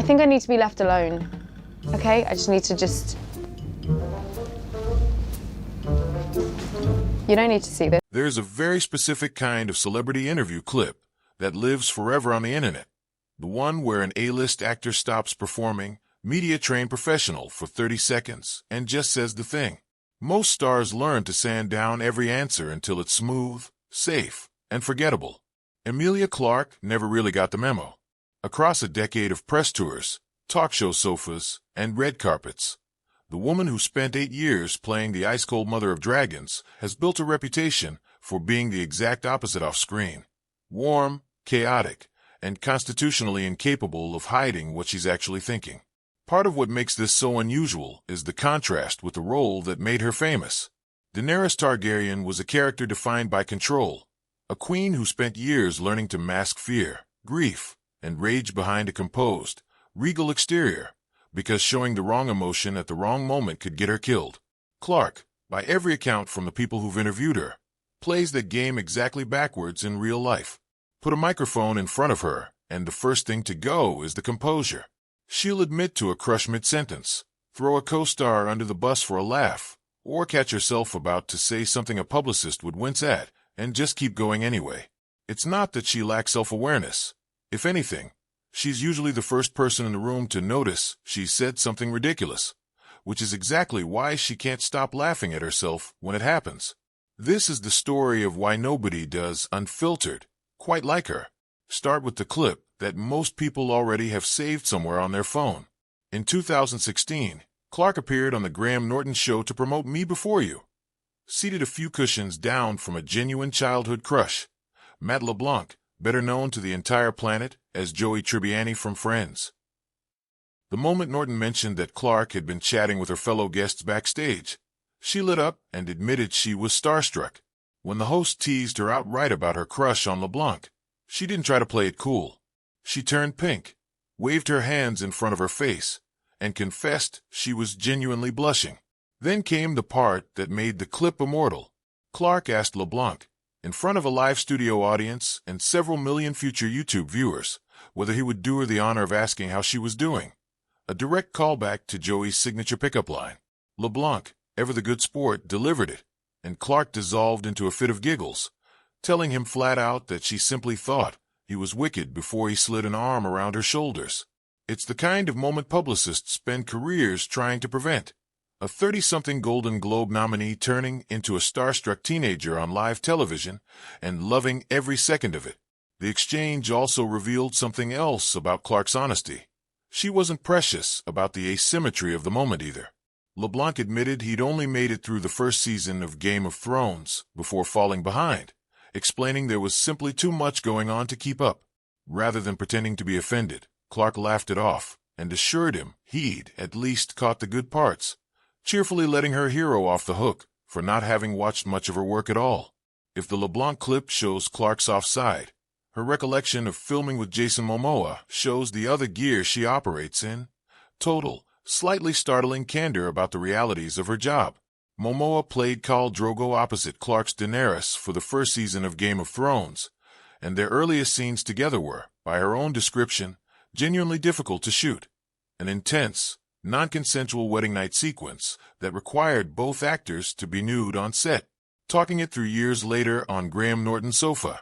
think I need to be left alone, okay? I just need to You don't need to see this. There's a very specific kind of celebrity interview clip that lives forever on the internet. The one where an A-list actor stops performing, media-trained professional for 30 seconds, and just says the thing. Most stars learn to sand down every answer until it's smooth, safe, and forgettable. Emilia Clarke never really got the memo. Across a decade of press tours, talk show sofas, and red carpets, the woman who spent 8 years playing the ice-cold mother of dragons has built a reputation for being the exact opposite off-screen. Warm, chaotic, and constitutionally incapable of hiding what she's actually thinking. Part of what makes this so unusual is the contrast with the role that made her famous. Daenerys Targaryen was a character defined by control, a queen who spent years learning to mask fear, grief, and rage behind a composed, regal exterior, because showing the wrong emotion at the wrong moment could get her killed. Clarke, by every account from the people who've interviewed her, plays that game exactly backwards in real life. Put a microphone in front of her, and the first thing to go is the composure. She'll admit to a crush mid-sentence, throw a co-star under the bus for a laugh, or catch herself about to say something a publicist would wince at, and just keep going anyway. It's not that she lacks self-awareness. If anything, she's usually the first person in the room to notice she's said something ridiculous, which is exactly why she can't stop laughing at herself when it happens. This is the story of why nobody does Unfiltered quite like her. Start with the clip that most people already have saved somewhere on their phone. In 2016, Clarke appeared on the Graham Norton show to promote Me Before You. Seated a few cushions down from a genuine childhood crush, Matt LeBlanc, better known to the entire planet as Joey Tribbiani from Friends. The moment Norton mentioned that Clarke had been chatting with her fellow guests backstage, she lit up and admitted she was starstruck. When the host teased her outright about her crush on LeBlanc, she didn't try to play it cool. She turned pink, waved her hands in front of her face, and confessed she was genuinely blushing. Then came the part that made the clip immortal. Clarke asked LeBlanc, in front of a live studio audience and several million future YouTube viewers, whether he would do her the honor of asking how she was doing. A direct callback to Joey's signature pickup line. LeBlanc, ever the good sport, delivered it, and Clarke dissolved into a fit of giggles, telling him flat out that she simply thought he was wicked before he slid an arm around her shoulders. It's the kind of moment publicists spend careers trying to prevent. A 30-something Golden Globe nominee turning into a starstruck teenager on live television and loving every second of it. The exchange also revealed something else about Clarke's honesty. She wasn't precious about the asymmetry of the moment either. LeBlanc admitted he'd only made it through the first season of Game of Thrones before falling behind, explaining there was simply too much going on to keep up. Rather than pretending to be offended, Clarke laughed it off and assured him he'd at least caught the good parts, cheerfully letting her hero off the hook for not having watched much of her work at all. If the LeBlanc clip shows Clarke's offside, her recollection of filming with Jason Momoa shows the other gear she operates in. Total, slightly startling candor about the realities of her job. Momoa played Khal Drogo opposite Clarke's Daenerys for the first season of Game of Thrones, and their earliest scenes together were, by her own description, genuinely difficult to shoot. An intense, non-consensual wedding night sequence that required both actors to be nude on set. Talking it through years later on Graham Norton's sofa,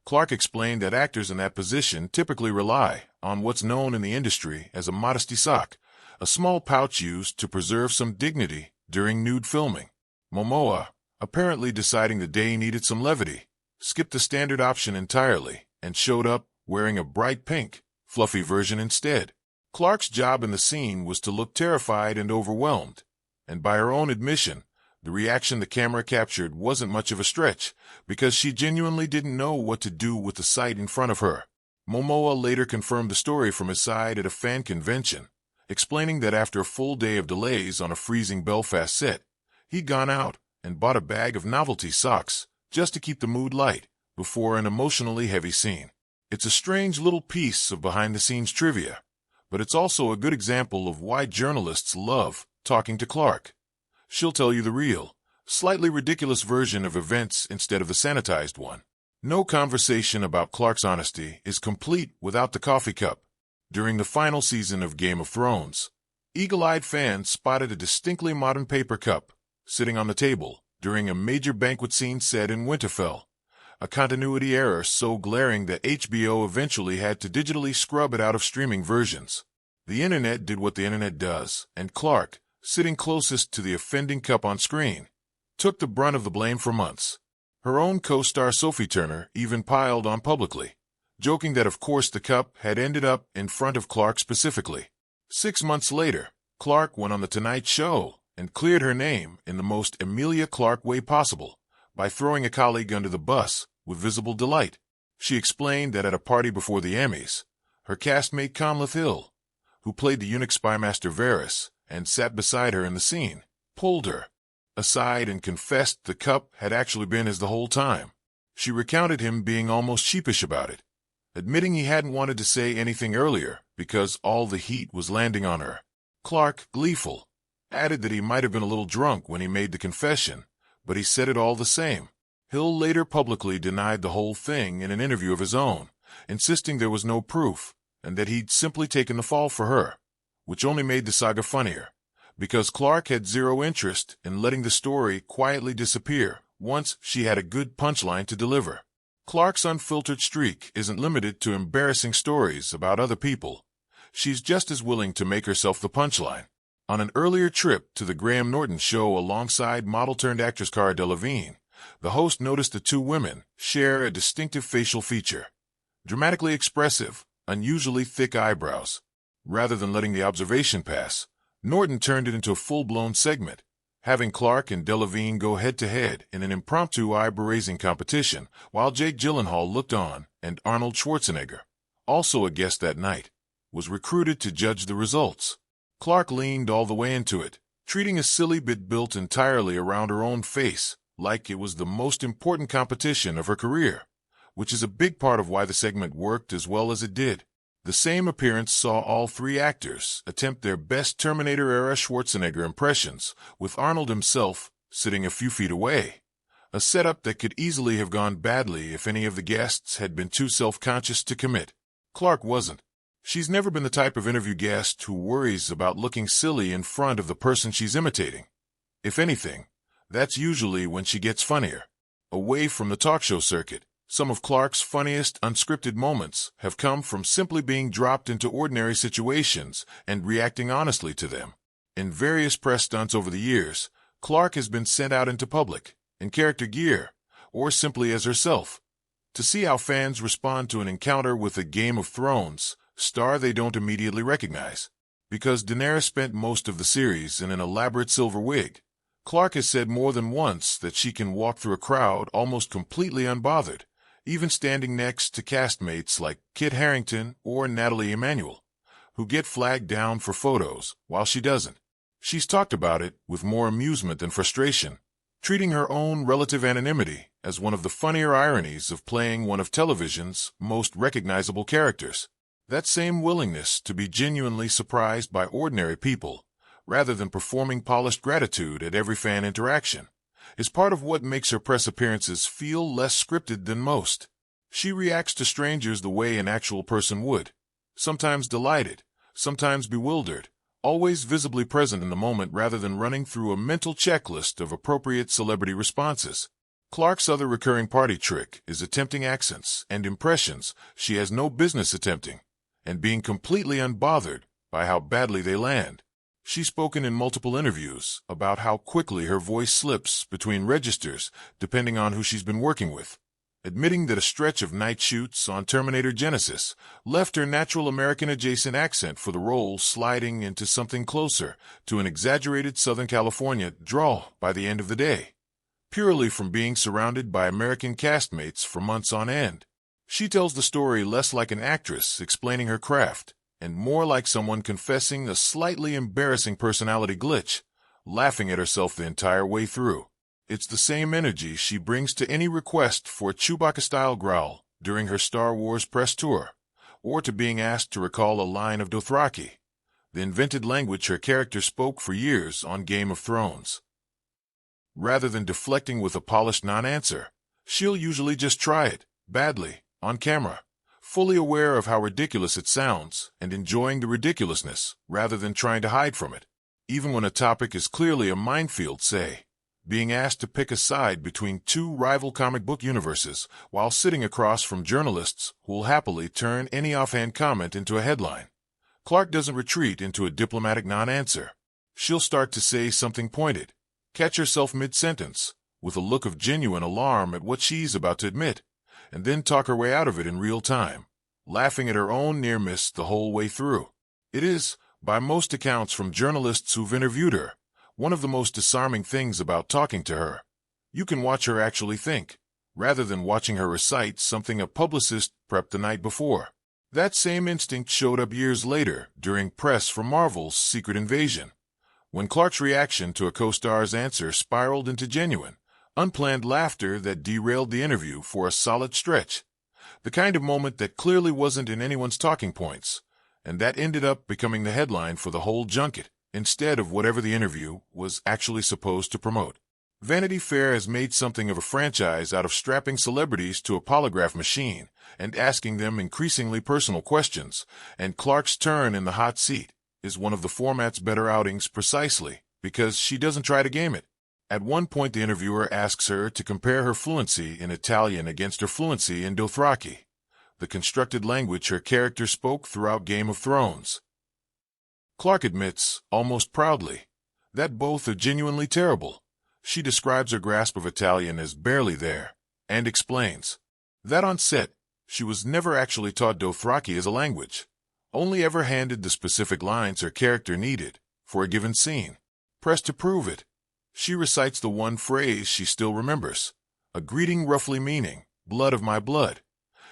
Clarke explained that actors in that position typically rely on what's known in the industry as a modesty sock, a small pouch used to preserve some dignity during nude filming. Momoa, apparently deciding the day needed some levity, skipped the standard option entirely and showed up wearing a bright pink, fluffy version instead. Clarke's job in the scene was to look terrified and overwhelmed, and by her own admission, the reaction the camera captured wasn't much of a stretch because she genuinely didn't know what to do with the sight in front of her. Momoa later confirmed the story from his side at a fan convention, explaining that after a full day of delays on a freezing Belfast set, he'd gone out and bought a bag of novelty socks just to keep the mood light before an emotionally heavy scene. It's a strange little piece of behind-the-scenes trivia, but it's also a good example of why journalists love talking to Clarke. She'll tell you the real, slightly ridiculous version of events instead of the sanitized one. No conversation about Clarke's honesty is complete without the coffee cup. During the final season of Game of Thrones, eagle-eyed fans spotted a distinctly modern paper cup sitting on the table during a major banquet scene set in Winterfell, a continuity error so glaring that HBO eventually had to digitally scrub it out of streaming versions. The internet did what the internet does, and Clarke, sitting closest to the offending cup on screen, took the brunt of the blame for months. Her own co-star Sophie Turner even piled on publicly, joking that of course the cup had ended up in front of Clarke specifically. 6 months later, Clarke went on The Tonight Show and cleared her name in the most Emilia Clarke way possible by throwing a colleague under the bus with visible delight. She explained that at a party before the Emmys, her castmate Conleth Hill, who played the eunuch spymaster Varys and sat beside her in the scene, pulled her aside and confessed the cup had actually been his the whole time. She recounted him being almost sheepish about it, admitting he hadn't wanted to say anything earlier because all the heat was landing on her. Clarke, gleeful, added that he might have been a little drunk when he made the confession, but he said it all the same. Hill later publicly denied the whole thing in an interview of his own, insisting there was no proof and that he'd simply taken the fall for her, which only made the saga funnier, because Clarke had zero interest in letting the story quietly disappear once she had a good punchline to deliver. Clarke's unfiltered streak isn't limited to embarrassing stories about other people. She's just as willing to make herself the punchline. On an earlier trip to the Graham Norton show alongside model-turned-actress Cara Delevingne, the host noticed the two women share a distinctive facial feature: dramatically expressive, unusually thick eyebrows. Rather than letting the observation pass, Norton turned it into a full-blown segment, having Clarke and Delevingne go head-to-head in an impromptu eyebrow-raising competition, while Jake Gyllenhaal looked on, and Arnold Schwarzenegger, also a guest that night, was recruited to judge the results. Clarke leaned all the way into it, treating a silly bit built entirely around her own face like it was the most important competition of her career, which is a big part of why the segment worked as well as it did. The same appearance saw all three actors attempt their best Terminator-era Schwarzenegger impressions, with Arnold himself sitting a few feet away, a setup that could easily have gone badly if any of the guests had been too self-conscious to commit. Clarke wasn't. She's never been the type of interview guest who worries about looking silly in front of the person she's imitating. If anything, that's usually when she gets funnier. Away from the talk show circuit, some of Clarke's funniest unscripted moments have come from simply being dropped into ordinary situations and reacting honestly to them. In various press stunts over the years, Clarke has been sent out into public, in character gear, or simply as herself, to see how fans respond to an encounter with a Game of Thrones star they don't immediately recognize. Because Daenerys spent most of the series in an elaborate silver wig, Clarke has said more than once that she can walk through a crowd almost completely unbothered, even standing next to castmates like Kit Harington or Natalie Emmanuel, who get flagged down for photos while she doesn't. She's talked about it with more amusement than frustration, treating her own relative anonymity as one of the funnier ironies of playing one of television's most recognizable characters. That same willingness to be genuinely surprised by ordinary people, rather than performing polished gratitude at every fan interaction, is part of what makes her press appearances feel less scripted than most. She reacts to strangers the way an actual person would, sometimes delighted, sometimes bewildered, always visibly present in the moment rather than running through a mental checklist of appropriate celebrity responses. Clarke's other recurring party trick is attempting accents and impressions she has no business attempting, and being completely unbothered by how badly they land. She's spoken in multiple interviews about how quickly her voice slips between registers depending on who she's been working with, admitting that a stretch of night shoots on Terminator Genesis left her natural American-adjacent accent for the role sliding into something closer to an exaggerated Southern California drawl by the end of the day, purely from being surrounded by American castmates for months on end. She tells the story less like an actress explaining her craft, and more like someone confessing a slightly embarrassing personality glitch, laughing at herself the entire way through. It's the same energy she brings to any request for a Chewbacca-style growl during her Star Wars press tour, or to being asked to recall a line of Dothraki, the invented language her character spoke for years on Game of Thrones. Rather than deflecting with a polished non-answer, she'll usually just try it, badly, on camera, fully aware of how ridiculous it sounds and enjoying the ridiculousness rather than trying to hide from it. Even when a topic is clearly a minefield, say, being asked to pick a side between two rival comic book universes while sitting across from journalists who will happily turn any offhand comment into a headline. Clarke doesn't retreat into a diplomatic non-answer. She'll start to say something pointed, catch herself mid-sentence, with a look of genuine alarm at what she's about to admit, and then talk her way out of it in real time, laughing at her own near miss the whole way through. It is, by most accounts from journalists who've interviewed her, one of the most disarming things about talking to her. You can watch her actually think, rather than watching her recite something a publicist prepped the night before. That same instinct showed up years later during press for Marvel's Secret Invasion, when Clarke's reaction to a co-star's answer spiraled into genuine, unplanned laughter that derailed the interview for a solid stretch. The kind of moment that clearly wasn't in anyone's talking points, and that ended up becoming the headline for the whole junket, instead of whatever the interview was actually supposed to promote. Vanity Fair has made something of a franchise out of strapping celebrities to a polygraph machine and asking them increasingly personal questions, and Clarke's turn in the hot seat is one of the format's better outings precisely because she doesn't try to game it. At one point, the interviewer asks her to compare her fluency in Italian against her fluency in Dothraki, the constructed language her character spoke throughout Game of Thrones. Clarke admits, almost proudly, that both are genuinely terrible. She describes her grasp of Italian as barely there, and explains that on set, she was never actually taught Dothraki as a language, only ever handed the specific lines her character needed for a given scene. Pressed to prove it, she recites the one phrase she still remembers, a greeting roughly meaning, blood of my blood,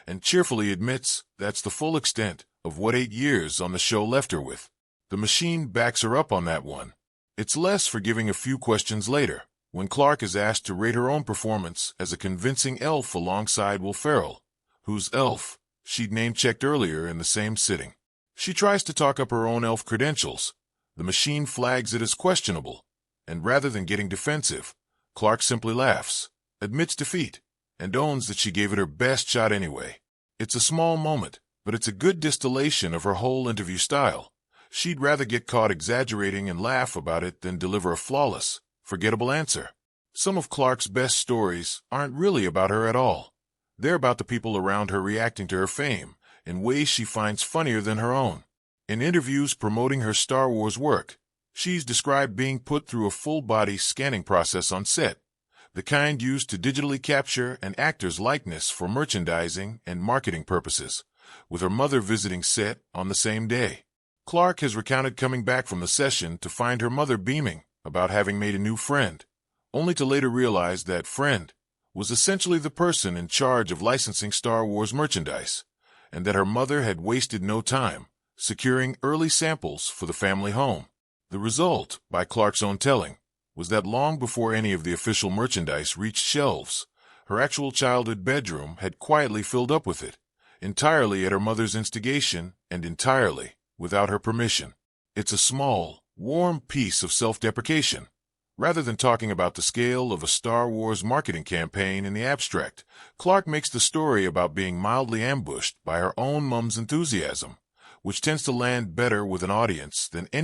and cheerfully admits that's the full extent of what 8 years on the show left her with. The machine backs her up on that one. It's less forgiving a few questions later, when Clarke is asked to rate her own performance as a convincing elf alongside Will Ferrell, whose elf she'd name-checked earlier in the same sitting. She tries to talk up her own elf credentials. The machine flags it as questionable, and rather than getting defensive, Clarke simply laughs, admits defeat, and owns that she gave it her best shot anyway. It's a small moment, but it's a good distillation of her whole interview style. She'd rather get caught exaggerating and laugh about it than deliver a flawless, forgettable answer. Some of Clarke's best stories aren't really about her at all. They're about the people around her reacting to her fame in ways she finds funnier than her own. In interviews promoting her Star Wars work, she's described being put through a full-body scanning process on set, the kind used to digitally capture an actor's likeness for merchandising and marketing purposes, with her mother visiting set on the same day. Clarke has recounted coming back from the session to find her mother beaming about having made a new friend, only to later realize that friend was essentially the person in charge of licensing Star Wars merchandise, and that her mother had wasted no time securing early samples for the family home. The result, by Clarke's own telling, was that long before any of the official merchandise reached shelves, her actual childhood bedroom had quietly filled up with it, entirely at her mother's instigation and entirely without her permission. It's a small, warm piece of self-deprecation. Rather than talking about the scale of a Star Wars marketing campaign in the abstract, Clarke makes the story about being mildly ambushed by her own mom's enthusiasm, which tends to land better with an audience than any